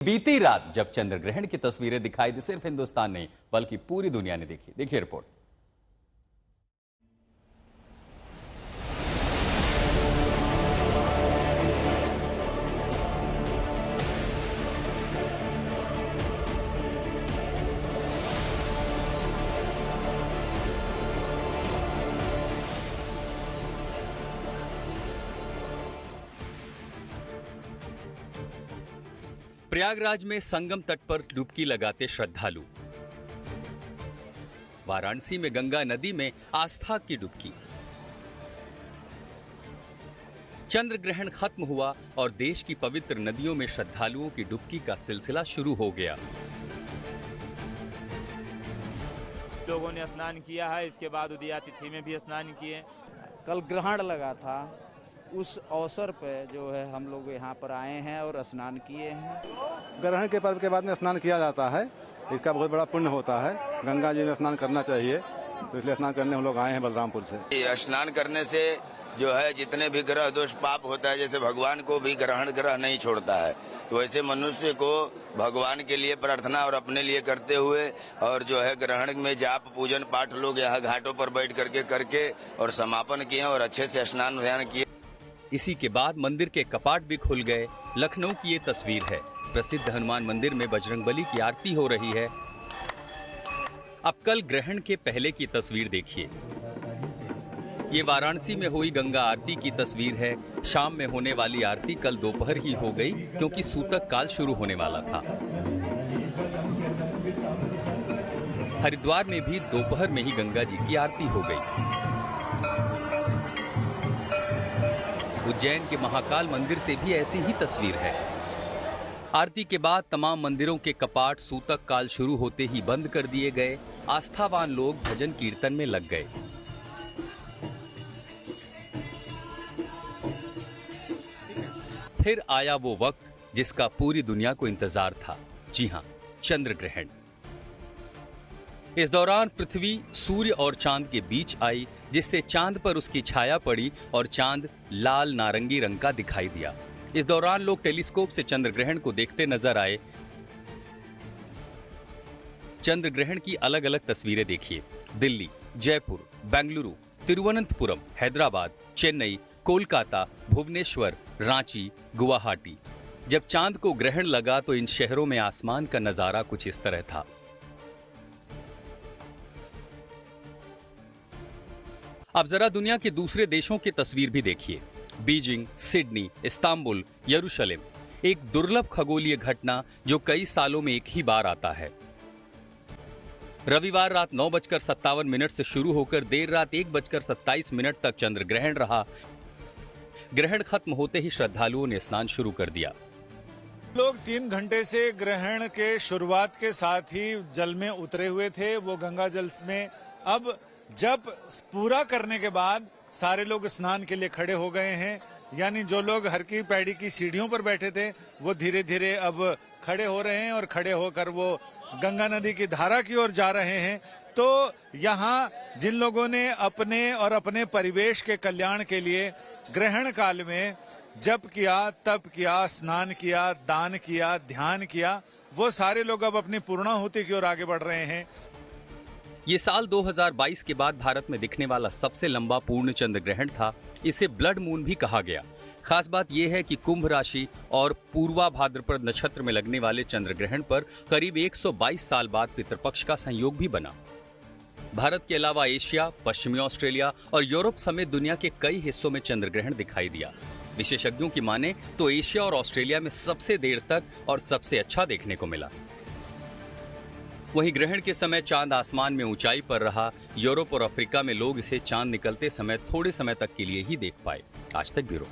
बीती रात जब चंद्र ग्रहण की तस्वीरें दिखाई दी, सिर्फ हिंदुस्तान नहीं बल्कि पूरी दुनिया ने देखी। देखिए रिपोर्ट। प्रयागराज में संगम तट पर डुबकी लगाते श्रद्धालु, वाराणसी में गंगा नदी में आस्था की डुबकी। चंद्र ग्रहण खत्म हुआ और देश की पवित्र नदियों में श्रद्धालुओं की डुबकी का सिलसिला शुरू हो गया। लोगों ने स्नान किया है, इसके बाद उदया तिथि में भी स्नान किए। कल ग्रहण लगा था, उस अवसर पे जो है हम लोग यहाँ पर आए हैं और स्नान किए हैं। ग्रहण के पर्व के बाद में स्नान किया जाता है, इसका बहुत बड़ा पुण्य होता है। गंगा जी में स्नान करना चाहिए, तो इसलिए स्नान करने हम लोग आए हैं बलरामपुर से। स्नान करने से जो है जितने भी ग्रह दोष पाप होता है, जैसे भगवान को भी ग्रहण ग्रह नहीं छोड़ता है, तो वैसे मनुष्य को भगवान के लिए प्रार्थना और अपने लिए करते हुए और जो है ग्रहण में जाप पूजन पाठ लोग यहाँ घाटों पर बैठ करके और समापन किए और अच्छे से स्नान ध्यान किए। इसी के बाद मंदिर के कपाट भी खुल गए। लखनऊ की ये तस्वीर है। प्रसिद्ध हनुमान मंदिर में बजरंगबली की आरती हो रही है। अब कल ग्रहण के पहले की तस्वीर देखिए। ये वाराणसी में हुई गंगा आरती की तस्वीर है। शाम में होने वाली आरती कल दोपहर ही हो गई, क्योंकि सूतक काल शुरू होने वाला था। हरिद्वार में भी दोपहर में ही गंगा जी की आरती हो गई। उज्जैन के महाकाल मंदिर से भी ऐसी ही तस्वीर है। आरती के बाद तमाम मंदिरों के कपाट सूतक काल शुरू होते ही बंद कर दिए गए। आस्थावान लोग भजन कीर्तन में लग गए। फिर आया वो वक्त जिसका पूरी दुनिया को इंतजार था। जी हां, चंद्र ग्रहण। इस दौरान पृथ्वी सूर्य और चांद के बीच आई, जिससे चांद पर उसकी छाया पड़ी और चांद लाल नारंगी रंग का दिखाई दिया। इस दौरान लोग टेलीस्कोप से चंद्र ग्रहण को देखते नजर आए। चंद्र ग्रहण की अलग अलग तस्वीरें देखिए। दिल्ली, जयपुर, बेंगलुरु, तिरुवनंतपुरम, हैदराबाद, चेन्नई, कोलकाता, भुवनेश्वर, रांची, गुवाहाटी। जब चांद को ग्रहण लगा तो इन शहरों में आसमान का नजारा कुछ इस तरह था। अब जरा दुनिया के दूसरे देशों की तस्वीर भी देखिए। बीजिंग, सिडनी, इस्तांबुल, यरूशलेम। एक दुर्लभ खगोलीय घटना जो कई सालों में एक ही बार आता है। रविवार रात 9:57 से शुरू होकर देर रात 1:27 तक चंद्र ग्रहण रहा। ग्रहण खत्म होते ही श्रद्धालुओं ने स्नान शुरू कर दिया। लोग 3 घंटे से ग्रहण के शुरुआत के साथ ही जल में उतरे हुए थे। वो गंगा जल में अब जब पूरा करने के बाद सारे लोग स्नान के लिए खड़े हो गए हैं। यानी जो लोग हर की पैड़ी की सीढ़ियों पर बैठे थे, वो धीरे धीरे अब खड़े हो रहे हैं और खड़े होकर वो गंगा नदी की धारा की ओर जा रहे हैं। तो यहाँ जिन लोगों ने अपने और अपने परिवेश के कल्याण के लिए ग्रहण काल में जप किया, तप किया, स्नान किया, दान किया, ध्यान किया, वो सारे लोग अब अपनी पूर्णाहुति की ओर आगे बढ़ रहे हैं। ये साल 2022 के बाद भारत में दिखने वाला सबसे लंबा पूर्ण चंद्र ग्रहण था। इसे ब्लड मून भी कहा गया। खास बात यह है कि कुंभ राशि और पूर्वा भाद्रपद नक्षत्र में लगने वाले चंद्र ग्रहण पर करीब 122 साल बाद पितृपक्ष का संयोग भी बना। भारत के अलावा एशिया, पश्चिमी ऑस्ट्रेलिया और यूरोप समेत दुनिया के कई हिस्सों में चंद्र ग्रहण दिखाई दिया। विशेषज्ञों की माने तो एशिया और ऑस्ट्रेलिया में सबसे देर तक और सबसे अच्छा देखने को मिला। वहीं ग्रहण के समय चांद आसमान में ऊंचाई पर रहा। यूरोप और अफ्रीका में लोग इसे चांद निकलते समय थोड़े समय तक के लिए ही देख पाए। आज तक ब्यूरो।